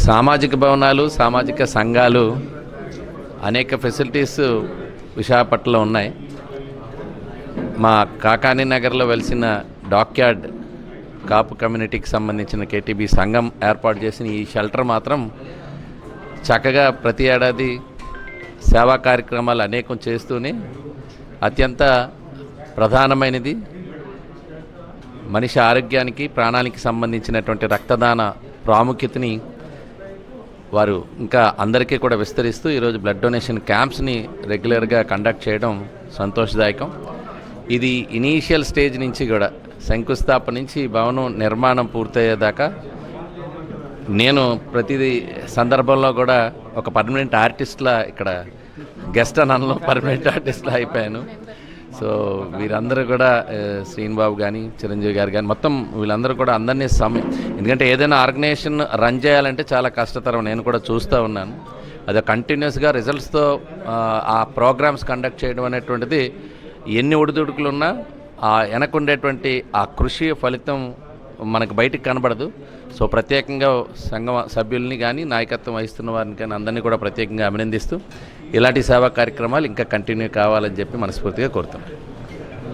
సామాజిక భవనాలు, సామాజిక సంఘాలు అనేక ఫెసిలిటీస్ విశాఖపట్నంలో ఉన్నాయి. మా కాకానీ నగర్లో వెలిసిన డాక్యార్డ్ కాపు కమ్యూనిటీకి సంబంధించిన కేటీబీ సంఘం ఏర్పాటు చేసిన ఈ షెల్టర్ మాత్రం చక్కగా ప్రతి ఏడాది సేవా కార్యక్రమాలు అనేకం చేస్తూనే అత్యంత ప్రధానమైనది మనిషి ఆరోగ్యానికి, ప్రాణానికి సంబంధించినటువంటి రక్తదాన ప్రాముఖ్యతని వారు ఇంకా అందరికీ కూడా విస్తరిస్తూ ఈరోజు బ్లడ్ డొనేషన్ క్యాంప్స్ని రెగ్యులర్గా కండక్ట్ చేయడం సంతోషదాయకం. ఇది ఇనీషియల్ స్టేజ్ నుంచి కూడా శంకుస్థాపన నుంచి భవనం నిర్మాణం పూర్తయ్యేదాకా నేను ప్రతిదీ సందర్భంలో కూడా ఒక పర్మనెంట్ ఆర్టిస్ట్లా ఇక్కడ గెస్ట్ అనలో పర్మనెంట్ ఆర్టిస్ట్లా అయిపోయాను. సో వీరందరూ కూడా శ్రీనిబాబు కానీ, చిరంజీవి గారు కానీ, మొత్తం వీళ్ళందరూ కూడా అందరినీ ఎందుకంటే ఏదైనా ఆర్గనైజేషన్ రన్ చేయాలంటే చాలా కష్టతరం. నేను కూడా చూస్తూ ఉన్నాను. అది కంటిన్యూస్గా రిజల్ట్స్తో ఆ ప్రోగ్రామ్స్ కండక్ట్ చేయడం అనేటువంటిది ఎన్ని ఒడిదుడుకులున్నా ఆ వెనకుండేటువంటి ఆ కృషి ఫలితం మనకు బయటికి కనబడదు. సో ప్రత్యేకంగా సంఘ సభ్యుల్ని కానీ, నాయకత్వం వహిస్తున్న వారిని కానీ అందరినీ కూడా ప్రత్యేకంగా అభినందిస్తూ ఇలాంటి సేవా కార్యక్రమాలు ఇంకా కంటిన్యూ కావాలని చెప్పి మనస్ఫూర్తిగా కోరుతున్నాను.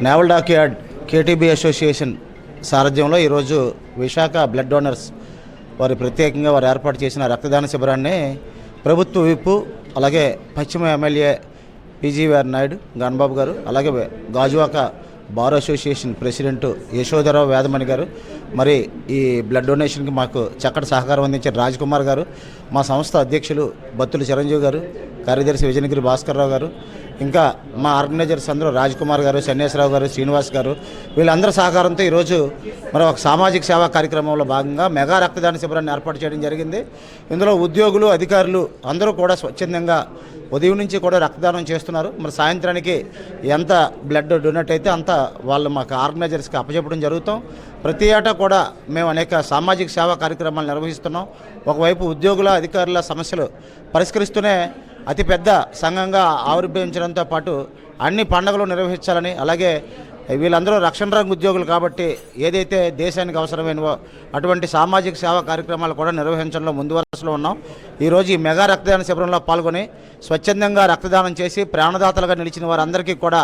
నేవల్ డాక్యార్డ్ కేటీబీ అసోసియేషన్ సారథ్యంలో ఈరోజు విశాఖ బ్లడ్ డోనర్స్ వారు ప్రత్యేకంగా వారు ఏర్పాటు చేసిన రక్తదాన శిబిరాన్ని ప్రభుత్వ విప్పు, అలాగే పశ్చిమ ఎమ్మెల్యే పీజీవీఆర్ నాయుడు గణబాబు గారు, అలాగే గాజువాక బార్ అసోసియేషన్ ప్రెసిడెంట్ యశోధరావు వేదమణి గారు, మరి ఈ బ్లడ్ డొనేషన్కి మాకు చక్కటి సహకారం అందించారు రాజ్ కుమార్ గారు, మా సంస్థ అధ్యక్షులు బత్తుల చిరంజీవి గారు, కార్యదర్శి విజయనగిరి భాస్కర్రావు గారు, ఇంకా మా ఆర్గనైజర్స్ అందరూ రాజ్ కుమార్ గారు, సన్యాసరావు గారు, శ్రీనివాస్ గారు, వీళ్ళందరి సహకారంతో ఈరోజు మరి ఒక సామాజిక సేవా కార్యక్రమంలో భాగంగా మెగా రక్తదాన శిబిరాన్ని ఏర్పాటు చేయడం జరిగింది. ఇందులో ఉద్యోగులు, అధికారులు అందరూ కూడా స్వచ్ఛందంగా ఉదయం నుంచి కూడా రక్తదానం చేస్తున్నారు. మరి సాయంత్రానికి ఎంత బ్లడ్ డొనేట్ అయితే అంత వాళ్ళు మాకు ఆర్గనైజర్స్కి అప్పచెప్పడం జరుగుతాం. ప్రతి ఏటా కూడా మేము అనేక సామాజిక సేవా కార్యక్రమాలు నిర్వహిస్తున్నాం. ఒకవైపు ఉద్యోగుల, అధికారుల సమస్యలు పరిష్కరిస్తూనే అతిపెద్ద సంఘంగా ఆవిర్భవించడంతో పాటు అన్ని పండుగలు నిర్వహించాలని, అలాగే వీళ్ళందరూ రక్షణ రంగ ఉద్యోగులు కాబట్టి ఏదైతే దేశానికి అవసరమైనవో అటువంటి సామాజిక సేవా కార్యక్రమాలు కూడా నిర్వహించడంలో ముందు వరుసలో ఉన్నాం. ఈరోజు ఈ మెగా రక్తదాన శిబిరంలో పాల్గొని స్వచ్ఛందంగా రక్తదానం చేసి ప్రాణదాతలుగా నిలిచిన వారందరికీ కూడా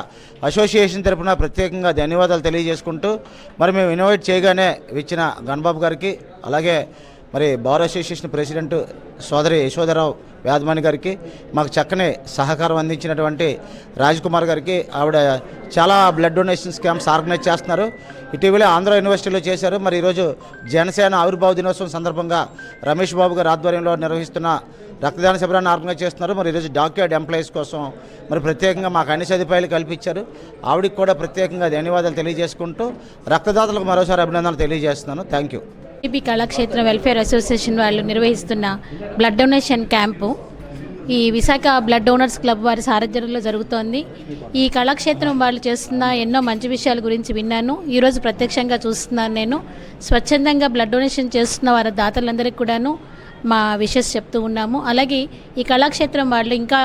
అసోసియేషన్ తరఫున ప్రత్యేకంగా ధన్యవాదాలు తెలియజేసుకుంటూ, మరి మేము ఇన్వైట్ చేయగానే ఇచ్చిన గణబాబు గారికి, అలాగే మరి బార్ అసోసియేషన్ ప్రెసిడెంట్ సోదరి యశోధరావు వేదమణి గారికి, మాకు చక్కని సహకారం అందించినటువంటి రాజ్ కుమార్ గారికి, ఆవిడ చాలా బ్లడ్ డొనేషన్స్ క్యాంప్స్ ఆర్గనైజ్ చేస్తున్నారు. ఇటీవలే ఆంధ్ర యూనివర్సిటీలో చేశారు. మరి ఈరోజు జనసేన ఆవిర్భావ దినోత్సవం సందర్భంగా రమేష్ బాబు గారి ఆధ్వర్యంలో నిర్వహిస్తున్న రక్తదాన శిబిరాన్ని ఆర్గనైజ్ చేస్తున్నారు. మరి ఈరోజు డాక్యార్డ్ ఎంప్లాయీస్ కోసం మరి ప్రత్యేకంగా మాకు అన్ని సదుపాయాలు కల్పించారు. ఆవిడకి కూడా ప్రత్యేకంగా ధన్యవాదాలు తెలియజేసుకుంటూ రక్తదాతలకు మరోసారి అభినందనలు తెలియజేస్తున్నాను. Thank you. కేటీబీ కళాక్షేత్రం వెల్ఫేర్ అసోసియేషన్ వాళ్ళు నిర్వహిస్తున్న బ్లడ్ డొనేషన్ క్యాంపు ఈ విశాఖ బ్లడ్ డోనర్స్ క్లబ్ వారి సారథ్యంలో జరుగుతోంది. ఈ కళాక్షేత్రం వాళ్ళు చేస్తున్న ఎన్నో మంచి విషయాల గురించి విన్నాను. ఈరోజు ప్రత్యక్షంగా చూస్తున్నాను. నేను స్వచ్ఛందంగా బ్లడ్ డొనేషన్ చేస్తున్న వారి దాతలందరికీ కూడాను మా విషెస్ చెప్తూ ఉన్నాము. అలాగే ఈ కళాక్షేత్రం వాళ్ళు ఇంకా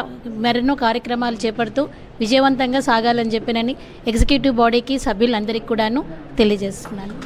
మరెన్నో కార్యక్రమాలు చేపడుతూ విజయవంతంగా సాగాలని చెప్పినని ఎగ్జిక్యూటివ్ బాడీకి, సభ్యులందరికీ కూడాను తెలియజేస్తున్నాను.